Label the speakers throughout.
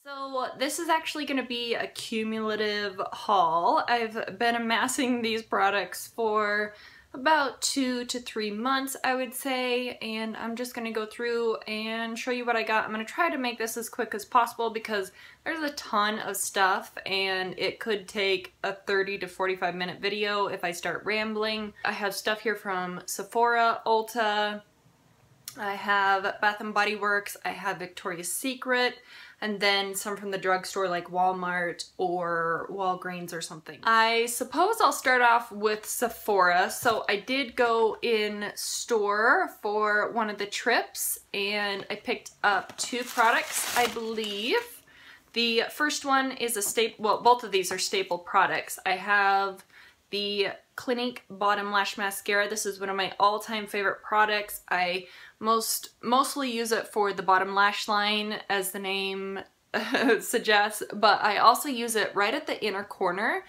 Speaker 1: So this is actually going to be a cumulative haul. I've been amassing these products for about 2 to 3 months, I would say, and I'm just going to go through and show you what I got. I'm going to try to make this as quick as possible because there's a ton of stuff and it could take a 30 to 45 minute video if I start rambling. I have stuff here from Sephora, Ulta, I have Bath & Body Works, I have Victoria's Secret, and then some from the drugstore like Walmart or Walgreens or something. I suppose I'll start off with Sephora. So I did go in store for one of the trips and I picked up 2 products, I believe. The first one is a staple, well, both of these are staple products. I have the Clinique Bottom Lash Mascara. This is one of my all-time favorite products. I mostly use it for the bottom lash line, as the name suggests, but I also use it right at the inner corner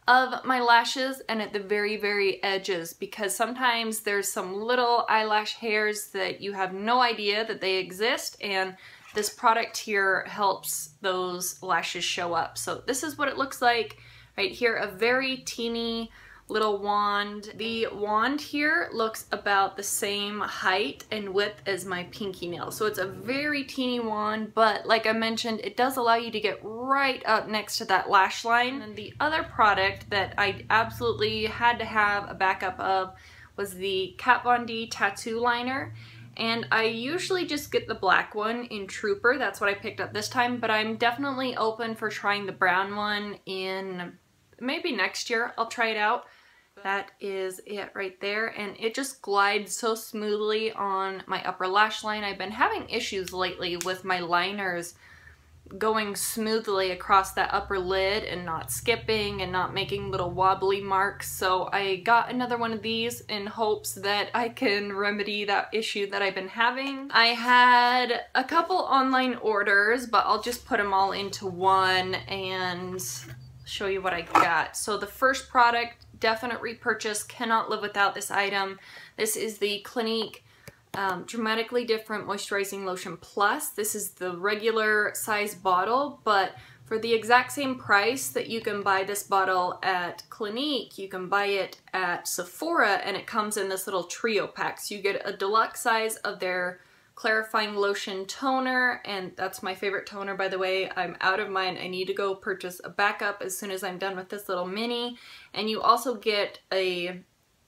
Speaker 1: of my lashes and at the very, very edges, because sometimes there's some little eyelash hairs that you have no idea that they exist, and this product here helps those lashes show up. So this is what it looks like right here, a very teeny little wand. The wand here looks about the same height and width as my pinky nail. So it's a very teeny wand, but like I mentioned, it does allow you to get right up next to that lash line. And the other product that I absolutely had to have a backup of was the Kat Von D tattoo liner. And I usually just get the black one in Trooper. That's what I picked up this time, but I'm definitely open for trying the brown one in maybe next year. I'll try it out. That is it right there, and it just glides so smoothly on my upper lash line. I've been having issues lately with my liners going smoothly across that upper lid and not skipping and not making little wobbly marks. So I got another one of these in hopes that I can remedy that issue that I've been having. I had a couple online orders, but I'll just put them all into one and show you what I got. So the first product, definite repurchase, cannot live without this item. This is the Clinique Dramatically Different Moisturizing Lotion Plus. This is the regular size bottle, but for the exact same price that you can buy this bottle at Clinique, you can buy it at Sephora, and it comes in this little trio pack. So you get a deluxe size of their clarifying lotion toner, and that's my favorite toner, by the way. I'm out of mine. I need to go purchase a backup as soon as I'm done with this little mini. And you also get a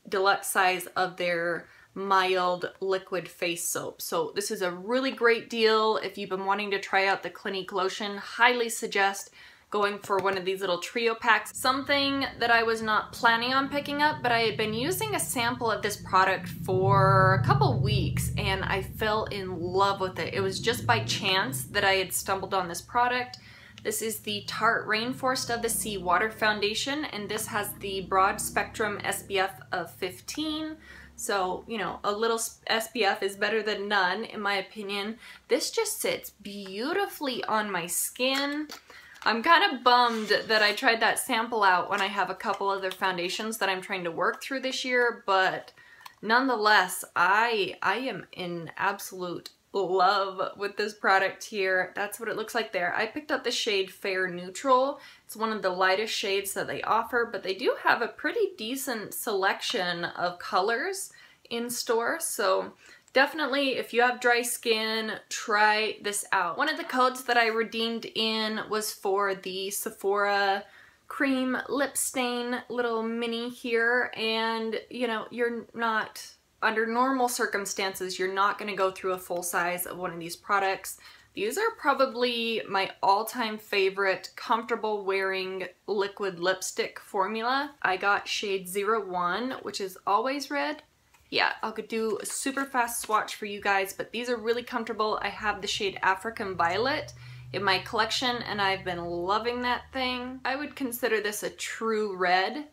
Speaker 1: deluxe size of their mild liquid face soap. So this is a really great deal. If you've been wanting to try out the Clinique lotion, highly suggest going for one of these little trio packs. Something that I was not planning on picking up, but I had been using a sample of this product for a couple weeks and I fell in love with it. It was just by chance that I had stumbled on this product. This is the Tarte Rainforest of the Sea Water Foundation, and this has the broad spectrum SPF of 15. So, you know, a little SPF is better than none in my opinion. This just sits beautifully on my skin. I'm kind of bummed that I tried that sample out when I have a couple other foundations that I'm trying to work through this year, but nonetheless, I am in absolute love with this product here. That's what it looks like there. I picked up the shade Fair Neutral. It's one of the lightest shades that they offer, but they do have a pretty decent selection of colors in store, so definitely, if you have dry skin, try this out. One of the codes that I redeemed in was for the Sephora cream lip stain little mini here, and you know, you're not, under normal circumstances, you're not going to go through a full size of one of these products. These are probably my all-time favorite comfortable wearing liquid lipstick formula. I got shade 01, which is always red. Yeah, I could do a super fast swatch for you guys, but these are really comfortable. I have the shade African Violet in my collection, and I've been loving that thing. I would consider this a true red.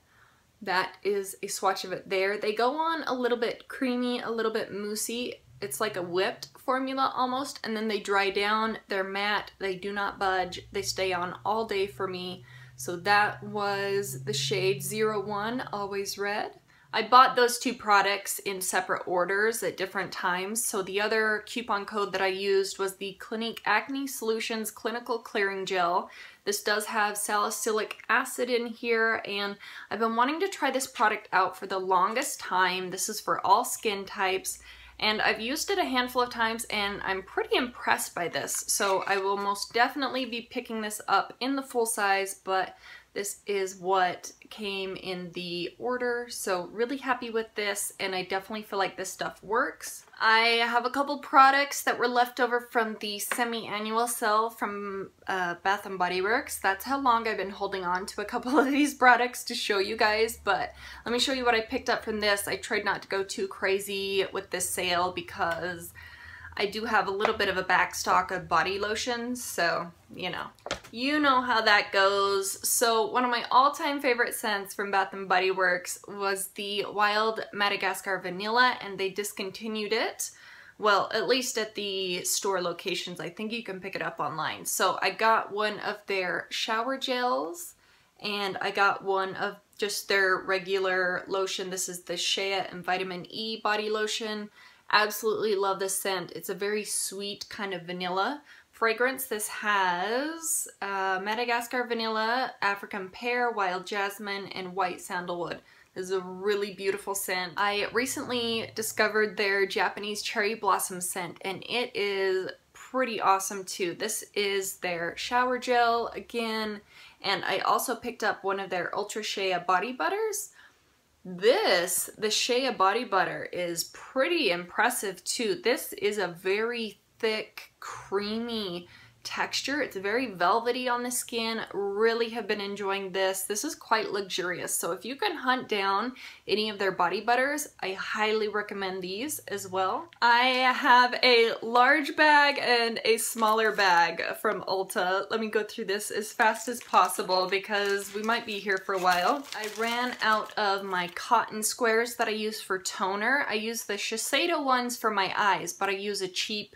Speaker 1: That is a swatch of it there. They go on a little bit creamy, a little bit moussey. It's like a whipped formula almost, and then they dry down. They're matte. They do not budge. They stay on all day for me. So that was the shade 01, Always Red. I bought those two products in separate orders at different times. So the other coupon code that I used was the Clinique Acne Solutions Clinical Clearing Gel. This does have salicylic acid in here, and I've been wanting to try this product out for the longest time. This is for all skin types, and I've used it a handful of times and I'm pretty impressed by this. So I will most definitely be picking this up in the full size, but this is what came in the order, so really happy with this, and I definitely feel like this stuff works. I have a couple products that were left over from the semi-annual sale from Bath & Body Works. That's how long I've been holding on to a couple of these products to show you guys, but let me show you what I picked up from this. I tried not to go too crazy with this sale because I do have a little bit of a back stock of body lotions, so you know how that goes. So one of my all-time favorite scents from Bath & Body Works was the Wild Madagascar Vanilla, and they discontinued it. Well, at least at the store locations. I think you can pick it up online. So I got one of their shower gels, and I got one of just their regular lotion. This is the Shea and Vitamin E body lotion. Absolutely love this scent. It's a very sweet kind of vanilla fragrance. This has Madagascar Vanilla, African Pear, Wild Jasmine, and White Sandalwood. This is a really beautiful scent. I recently discovered their Japanese Cherry Blossom scent, and it is pretty awesome too. This is their shower gel again, and I also picked up one of their Ultra Shea body butters. The Shea body butter is pretty impressive too. This is a very thick, creamy texture. It's very velvety on the skin. Really have been enjoying this. This is quite luxurious. So if you can hunt down any of their body butters, I highly recommend these as well. I have a large bag and a smaller bag from Ulta. Let me go through this as fast as possible because we might be here for a while. I ran out of my cotton squares that I use for toner. I use the Shiseido ones for my eyes, but I use a cheap,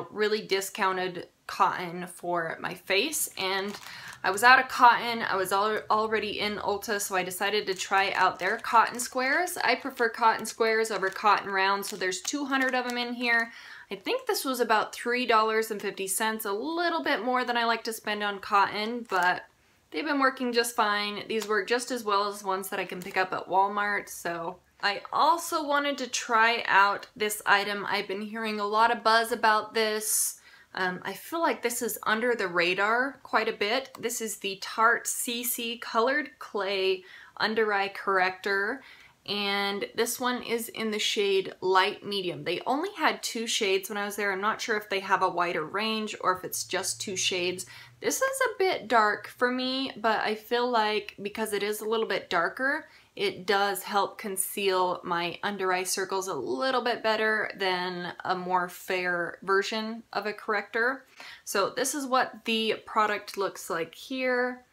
Speaker 1: really discounted cotton for my face, and I was out of cotton. I was already in Ulta, so I decided to try out their cotton squares. I prefer cotton squares over cotton rounds, so there's 200 of them in here. I think this was about $3.50, a little bit more than I like to spend on cotton, but they've been working just fine. These work just as well as ones that I can pick up at Walmart, so I also wanted to try out this item. I've been hearing a lot of buzz about this. I feel like this is under the radar quite a bit. This is the Tarte CC Colored Clay Under Eye Corrector, and this one is in the shade Light Medium. They only had 2 shades when I was there. I'm not sure if they have a wider range or if it's just 2 shades. This is a bit dark for me, but I feel like because it is a little bit darker, it does help conceal my under eye circles a little bit better than a more fair version of a corrector. So this is what the product looks like here.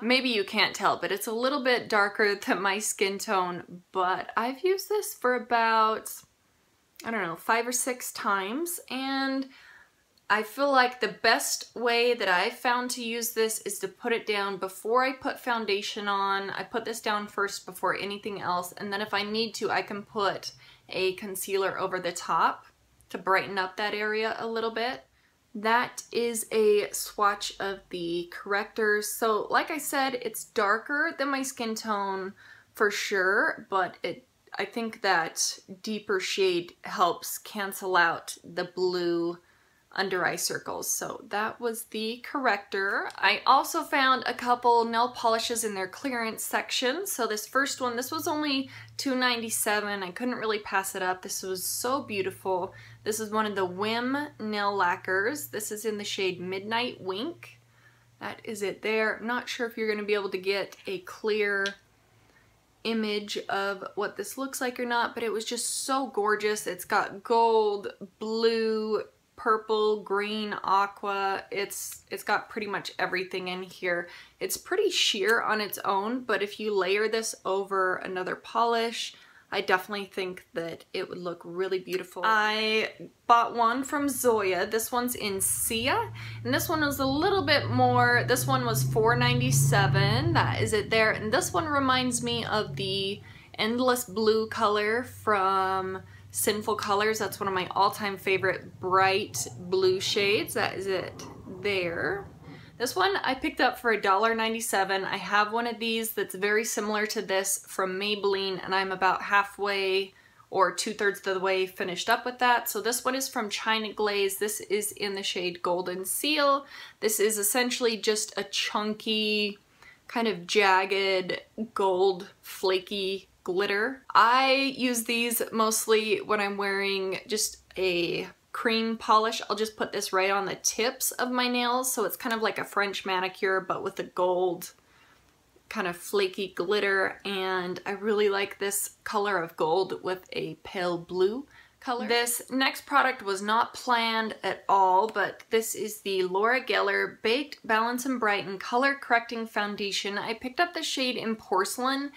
Speaker 1: Maybe you can't tell, but it's a little bit darker than my skin tone, but I've used this for about, I don't know, 5 or 6 times, and I feel like the best way that I've found to use this is to put it down before I put foundation on. I put this down first before anything else, and then if I need to, I can put a concealer over the top to brighten up that area a little bit. That is a swatch of the correctors. So like I said, it's darker than my skin tone for sure, but I think that deeper shade helps cancel out the blue under eye circles. So that was the corrector. I also found a couple nail polishes in their clearance section. So this first one, this was only $2.97. I couldn't really pass it up. This was so beautiful. This is one of the Whim nail lacquers. This is in the shade Midnight Wink. That is it there. I'm not sure if you're going to be able to get a clear image of what this looks like or not, but it was just so gorgeous. It's got gold, blue, purple, green, aqua. It's got pretty much everything in here. It's pretty sheer on its own, but if you layer this over another polish, I definitely think that it would look really beautiful. I bought one from Zoya. This one's in Sia, and this one was a little bit more. This one was $4.97. That is it there, and this one reminds me of the Endless Blue color from Sinful Colors. That's one of my all-time favorite bright blue shades. That is it there. This one I picked up for $1.97. I have one of these that's very similar to this from Maybelline, and I'm about halfway or 2/3 of the way finished up with that. So this one is from China Glaze. This is in the shade Golden Seal. This is essentially just a chunky, kind of jagged, gold, flaky glitter. I use these mostly when I'm wearing just a cream polish. I'll just put this right on the tips of my nails, so it's kind of like a French manicure but with a gold kind of flaky glitter, and I really like this color of gold with a pale blue color. This next product was not planned at all, but this is the Laura Geller Baked Balance and Brighten Color Correcting Foundation. I picked up the shade in Porcelain,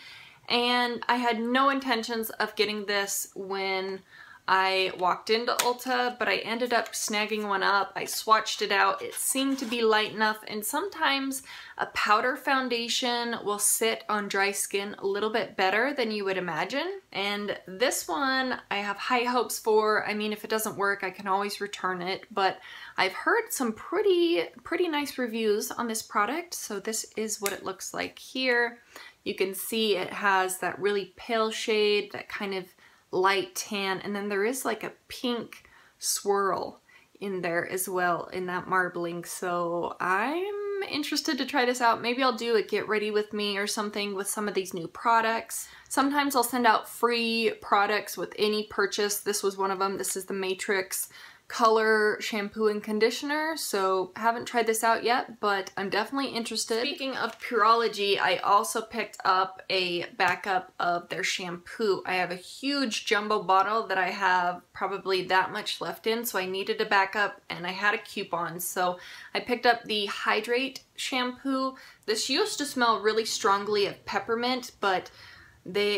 Speaker 1: and I had no intentions of getting this when I walked into Ulta, but I ended up snagging one up. I swatched it out. It seemed to be light enough, and sometimes a powder foundation will sit on dry skin a little bit better than you would imagine. And this one I have high hopes for. I mean, if it doesn't work, I can always return it, but I've heard some pretty nice reviews on this product. So this is what it looks like here. You can see it has that really pale shade, that kind of light tan, and then there is like a pink swirl in there as well in that marbling. So I'm interested to try this out. Maybe I'll do a get ready with me or something with some of these new products. Sometimes I'll send out free products with any purchase. This was one of them. This is the Matrix Color Shampoo and Conditioner. So I haven't tried this out yet, but I'm definitely interested. Speaking of Pureology, I also picked up a backup of their shampoo. I have a huge jumbo bottle that I have probably that much left in, so I needed a backup, and I had a coupon. So I picked up the Hydrate shampoo. This used to smell really strongly of peppermint, but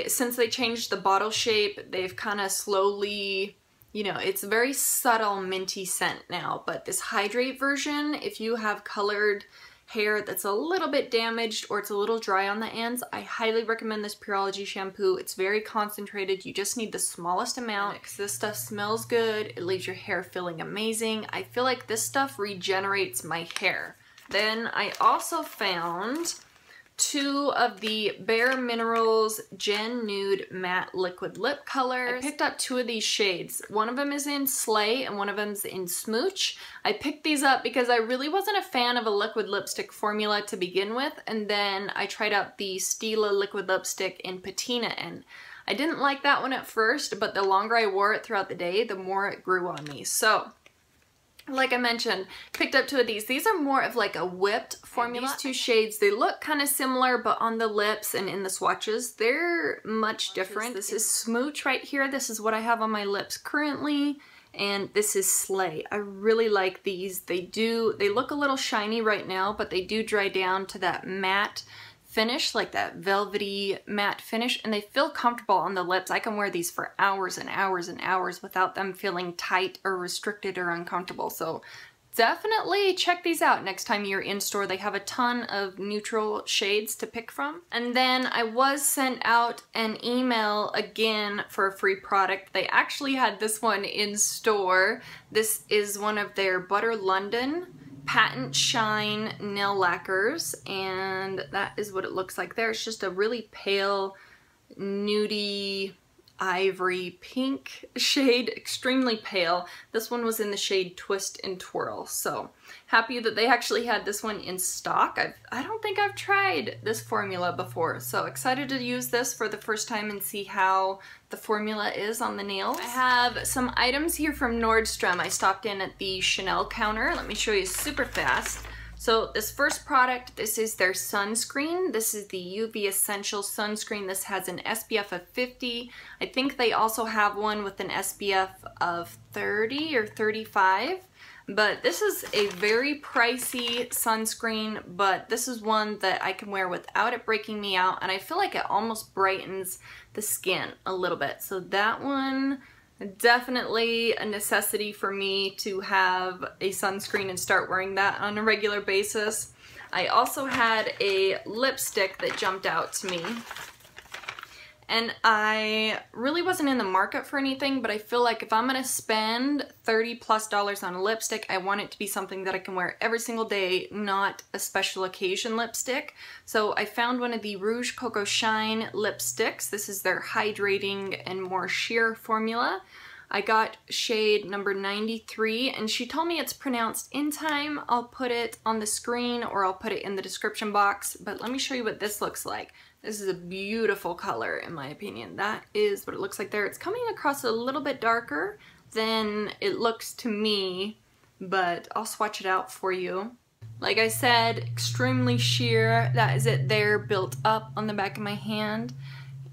Speaker 1: since they changed the bottle shape, they've kind of slowly, you know, it's a very subtle minty scent now. But this Hydrate version, if you have colored hair that's a little bit damaged or it's a little dry on the ends, I highly recommend this Pureology shampoo. It's very concentrated. You just need the smallest amount because this stuff smells good. It leaves your hair feeling amazing. I feel like this stuff regenerates my hair. Then I also found 2 of the Bare Minerals Gen Nude Matte Liquid Lip Colors. I picked up 2 of these shades. One of them is in Slay and one of them is in Smooch. I picked these up because I really wasn't a fan of a liquid lipstick formula to begin with, and then I tried out the Stila liquid lipstick in Patina, and I didn't like that one at first, but the longer I wore it throughout the day, the more it grew on me. So like I mentioned, picked up 2 of these. These are more of like a whipped formula. These 2 shades, they look kind of similar, but on the lips and in the swatches, they're much different. This is Smooch right here. This is what I have on my lips currently. And this is Slay. I really like these. They look a little shiny right now, but they do dry down to that matte finish, like that velvety matte finish, and they feel comfortable on the lips. I can wear these for hours and hours and hours without them feeling tight or restricted or uncomfortable. So definitely check these out next time you're in store. They have a ton of neutral shades to pick from. And then I was sent out an email again for a free product. They actually had this one in store. This is one of their Butter London Patent Shine nail lacquers, and that is what it looks like there. It's just a really pale, nudie, ivory pink shade, extremely pale. This one was in the shade Twist and Twirl, so happy that they actually had this one in stock. I don't think I've tried this formula before, so excited to use this for the first time and see how the formula is on the nails. I have some items here from Nordstrom. I stopped in at the Chanel counter. Let me show you super fast. So this first product, this is their sunscreen. This is the UV Essential Sunscreen. This has an SPF of 50. I think they also have one with an SPF of 30 or 35. But this is a very pricey sunscreen, but this is one that I can wear without it breaking me out, and I feel like it almost brightens the skin a little bit. So that one, definitely a necessity for me to have a sunscreen and start wearing that on a regular basis. I also had a lipstick that jumped out to me, and I really wasn't in the market for anything, but I feel like if I'm gonna spend $30+ on a lipstick, I want it to be something that I can wear every single day, not a special occasion lipstick. So I found one of the Rouge Coco Shine lipsticks. This is their hydrating and more sheer formula. I got shade number 93, and she told me it's pronounced In Time. I'll put it on the screen or I'll put it in the description box, but let me show you what this looks like. This is a beautiful color in my opinion. That is what it looks like there. It's coming across a little bit darker than it looks to me, but I'll swatch it out for you. Like I said, extremely sheer. That is it there, built up on the back of my hand,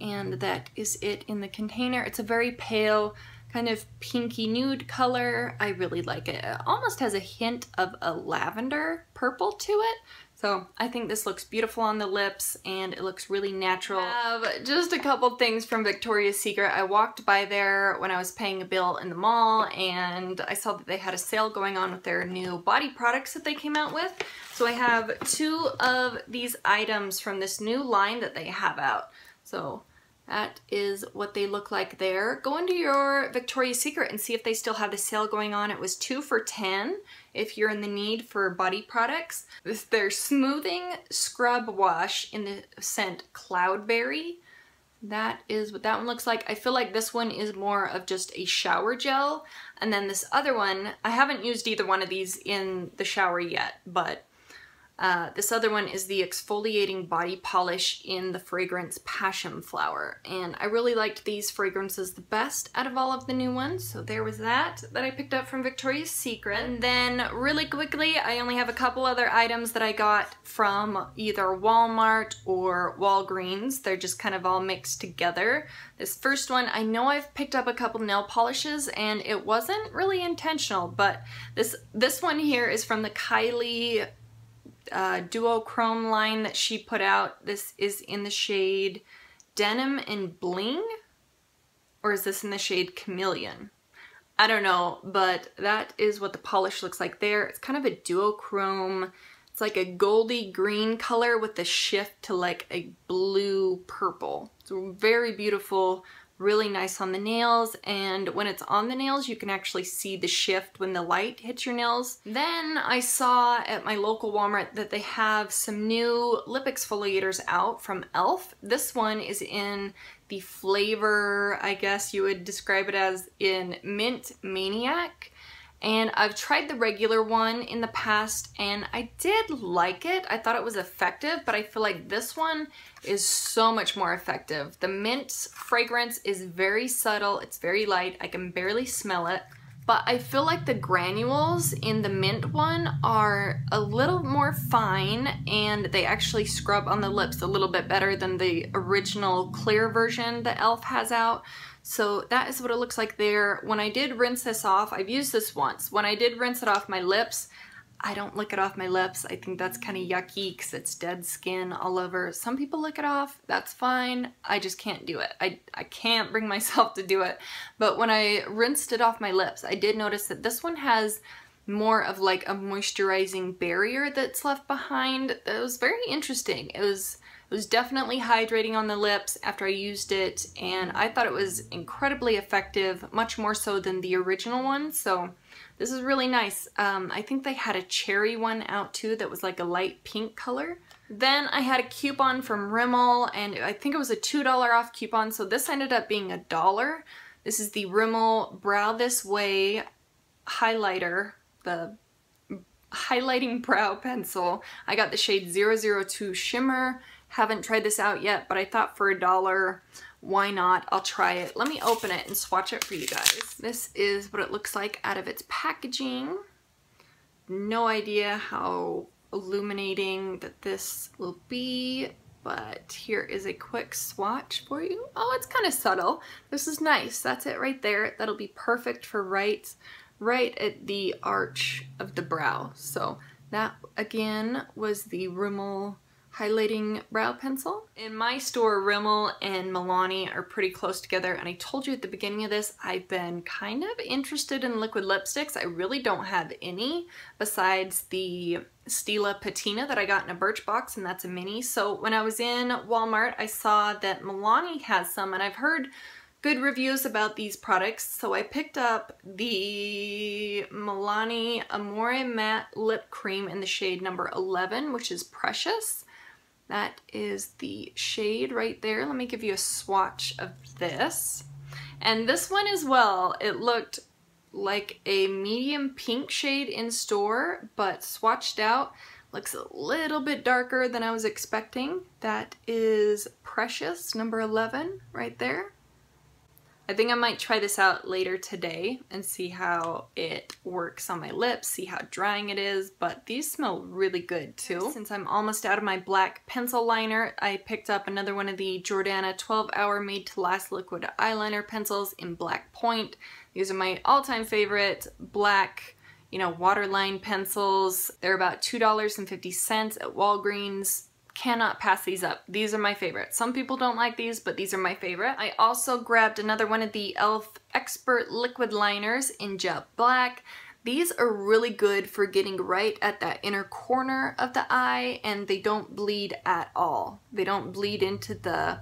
Speaker 1: and that is it in the container. It's a very pale, kind of pinky nude color. I really like it. It almost has a hint of a lavender purple to it. So I think this looks beautiful on the lips and it looks really natural. I have just a couple things from Victoria's Secret. I walked by there when I was paying a bill in the mall and I saw that they had a sale going on with their new body products that they came out with. So I have 2 of these items from this new line that they have out. So that is what they look like there. Go into your Victoria's Secret and see if they still have the sale going on. It was 2 for $10 if you're in the need for body products. This is their Smoothing Scrub Wash in the scent Cloudberry. That is what that one looks like. I feel like this one is more of just a shower gel. And then this other one, I haven't used either one of these in the shower yet, but this other one is the exfoliating body polish in the fragrance Passion Flower, and I really liked these fragrances the best out of all of the new ones, so there was that I picked up from Victoria's Secret. And then really quickly, I only have a couple other items that I got from either Walmart or Walgreens. They're just kind of all mixed together. This first one, I know I've picked up a couple nail polishes and it wasn't really intentional, but this one here is from the Kylie duochrome line that she put out. This is in the shade Denim and Bling, or is this in the shade Chameleon? I don't know, but that is what the polish looks like there. It's kind of a duochrome. It's like a goldy green color with the shift to like a blue purple. It's very beautiful, really nice on the nails, and when it's on the nails you can actually see the shift when the light hits your nails. Then I saw at my local Walmart that they have some new lip exfoliators out from e.l.f. This one is in the flavor, I guess you would describe it as, in Mint Maniac. And I've tried the regular one in the past and I did like it. I thought it was effective, but I feel like this one is so much more effective. The mint fragrance is very subtle, it's very light, I can barely smell it. But I feel like the granules in the mint one are a little more fine and they actually scrub on the lips a little bit better than the original clear version that e.l.f. has out. So that is what it looks like there. When I did rinse this off, I've used this once. When I did rinse it off my lips, I don't lick it off my lips. I think that's kind of yucky because it's dead skin all over. Some people lick it off, that's fine. I just can't do it. I can't bring myself to do it. But when I rinsed it off my lips, I did notice that this one has more of like a moisturizing barrier that's left behind. It was very interesting. It was definitely hydrating on the lips after I used it, and I thought it was incredibly effective, much more so than the original one, so this is really nice. I think they had a cherry one out too that was like a light pink color. Then I had a coupon from Rimmel, and I think it was a $2 off coupon, so this ended up being $1. This is the Rimmel Brow This Way highlighter, the highlighting brow pencil. I got the shade 002 Shimmer. Haven't tried this out yet, but I thought for $1, why not? I'll try it. Let me open it and swatch it for you guys. This is what it looks like out of its packaging. No idea how illuminating that this will be, but here is a quick swatch for you. Oh, it's kind of subtle. This is nice. That's it right there. That'll be perfect for right at the arch of the brow. So that again was the Rimmel highlighting brow pencil. In my store, Rimmel and Milani are pretty close together, and I told you at the beginning of this, I've been kind of interested in liquid lipsticks. I really don't have any besides the Stila Patina that I got in a Birchbox, and that's a mini. So when I was in Walmart, I saw that Milani has some, and I've heard good reviews about these products, so I picked up the Milani Amore Matte Lip Cream in the shade number 11, which is Precious. That is the shade right there. Let me give you a swatch of this. And this one as well, it looked like a medium pink shade in store, but swatched out looks a little bit darker than I was expecting. That is Precious number 11 right there. I think I might try this out later today and see how it works on my lips, see how drying it is, but these smell really good too. Since I'm almost out of my black pencil liner, I picked up another one of the Jordana 12-hour made to last liquid eyeliner pencils in Black Point. These are my all-time favorite black, waterline pencils. They're about $2.50 at Walgreens. Cannot pass these up. These are my favorite. Some people don't like these, but these are my favorite. I also grabbed another one of the e.l.f. Expert liquid liners in Jet Black. These are really good for getting right at that inner corner of the eye, and they don't bleed at all. They don't bleed into the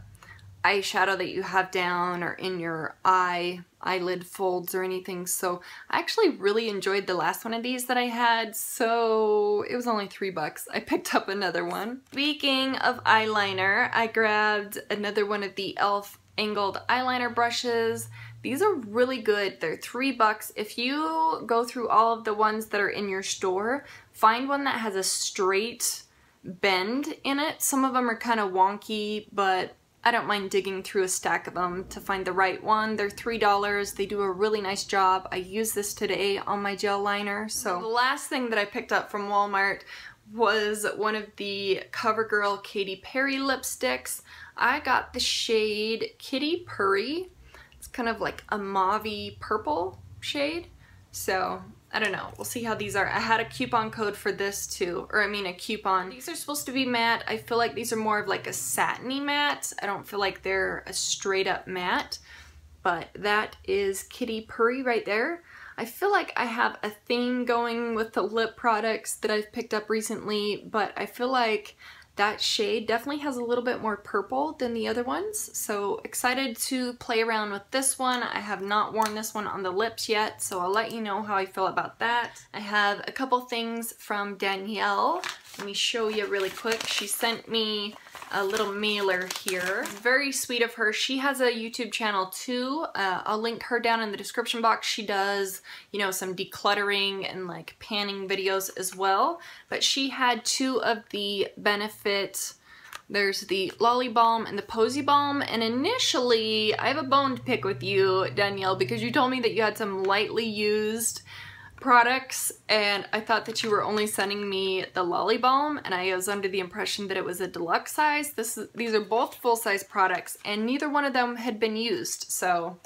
Speaker 1: eyeshadow that you have down or in your eyelid folds or anything. So I actually really enjoyed the last one of these that I had, so it was only $3. I picked up another one. Speaking of eyeliner, I grabbed another one of the e.l.f. angled eyeliner brushes. These are really good. They're $3. If you go through all of the ones that are in your store, find one that has a straight bend in it. Some of them are kind of wonky, but I don't mind digging through a stack of them to find the right one. They're $3. They do a really nice job. I used this today on my gel liner. So the last thing that I picked up from Walmart was one of the CoverGirl Katy Perry lipsticks. I got the shade Kitty Purry. It's kind of like a mauve-y purple shade. So I don't know. We'll see how these are. I had a coupon code for this too, or I mean a coupon. These are supposed to be matte. I feel like these are more of like a satiny matte. I don't feel like they're a straight up matte, but that is Kitty Purry right there. I feel like I have a theme going with the lip products that I've picked up recently, but I feel like that shade definitely has a little bit more purple than the other ones, so excited to play around with this one. I have not worn this one on the lips yet, so I'll let you know how I feel about that. I have a couple things from Danielle. Let me show you really quick. She sent me a little mailer here. Very sweet of her. She has a YouTube channel too. I'll link her down in the description box. She does, some decluttering and like panning videos as well. But she had two of the Benefit. There's the Lolly Balm and the Posy Balm, and initially I have a bone to pick with you, Danielle, because you told me that you had some lightly used products, and I thought that you were only sending me the Lolly Balm, and I was under the impression that it was a deluxe size. These are both full-size products, and neither one of them had been used, so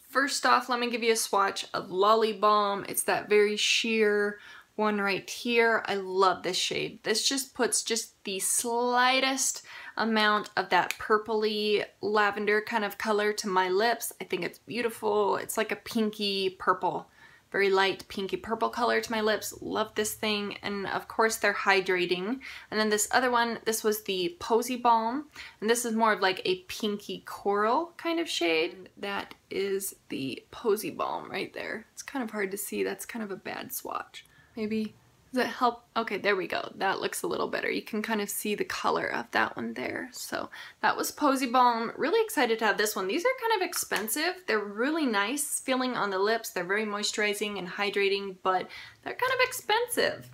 Speaker 1: first off, let me give you a swatch of Lolly Balm. It's that very sheer one right here. I love this shade. This just puts just the slightest amount of that purpley lavender kind of color to my lips. I think it's beautiful. It's like a pinky purple, very light pinky purple color to my lips. Love this thing, and of course they're hydrating. And then this other one, this was the Posy Balm, and this is more of like a pinky coral kind of shade. That is the Posy Balm right there. It's kind of hard to see. That's kind of a bad swatch. Maybe, does it help? Okay, there we go. That looks a little better. You can kind of see the color of that one there. So that was Posy Balm. Really excited to have this one. These are kind of expensive. They're really nice feeling on the lips. They're very moisturizing and hydrating, but they're kind of expensive.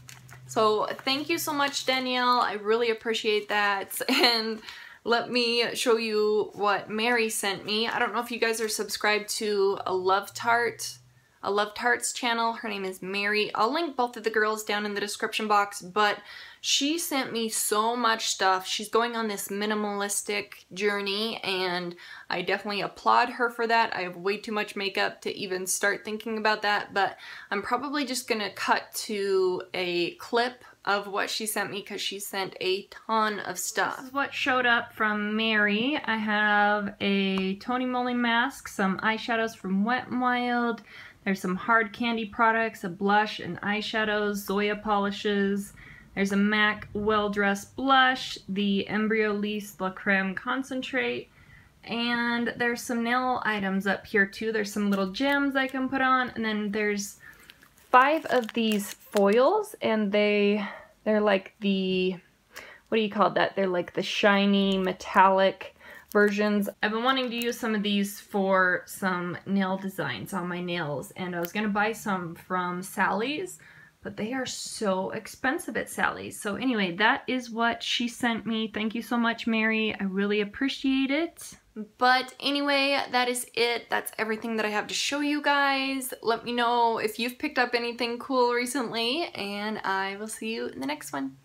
Speaker 1: So thank you so much, Danielle. I really appreciate that. And let me show you what Mary sent me. I don't know if you guys are subscribed to ALoveTart's channel. Her name is Mary. I'll link both of the girls down in the description box, but she sent me so much stuff. She's going on this minimalistic journey, and I definitely applaud her for that. I have way too much makeup to even start thinking about that, but I'm probably just gonna cut to a clip of what she sent me because she sent a ton of stuff. This is what showed up from Mary. I have a Tony Moly mask, some eyeshadows from Wet n Wild. There's some hard candy products, a blush and eyeshadows, Zoya polishes. There's a MAC Well Dressed blush, the Embryolisse La Creme concentrate. And there's some nail items up here too. There's some little gems I can put on, and then there's 5 of these foils, and they're like the, what do you call that? They're like the shiny metallic versions. I've been wanting to use some of these for some nail designs on my nails, and I was gonna buy some from Sally's, but they are so expensive at Sally's. So anyway, that is what she sent me. Thank you so much, Mary. I really appreciate it. But anyway, that is it. That's everything that I have to show you guys. Let me know if you've picked up anything cool recently, and I will see you in the next one.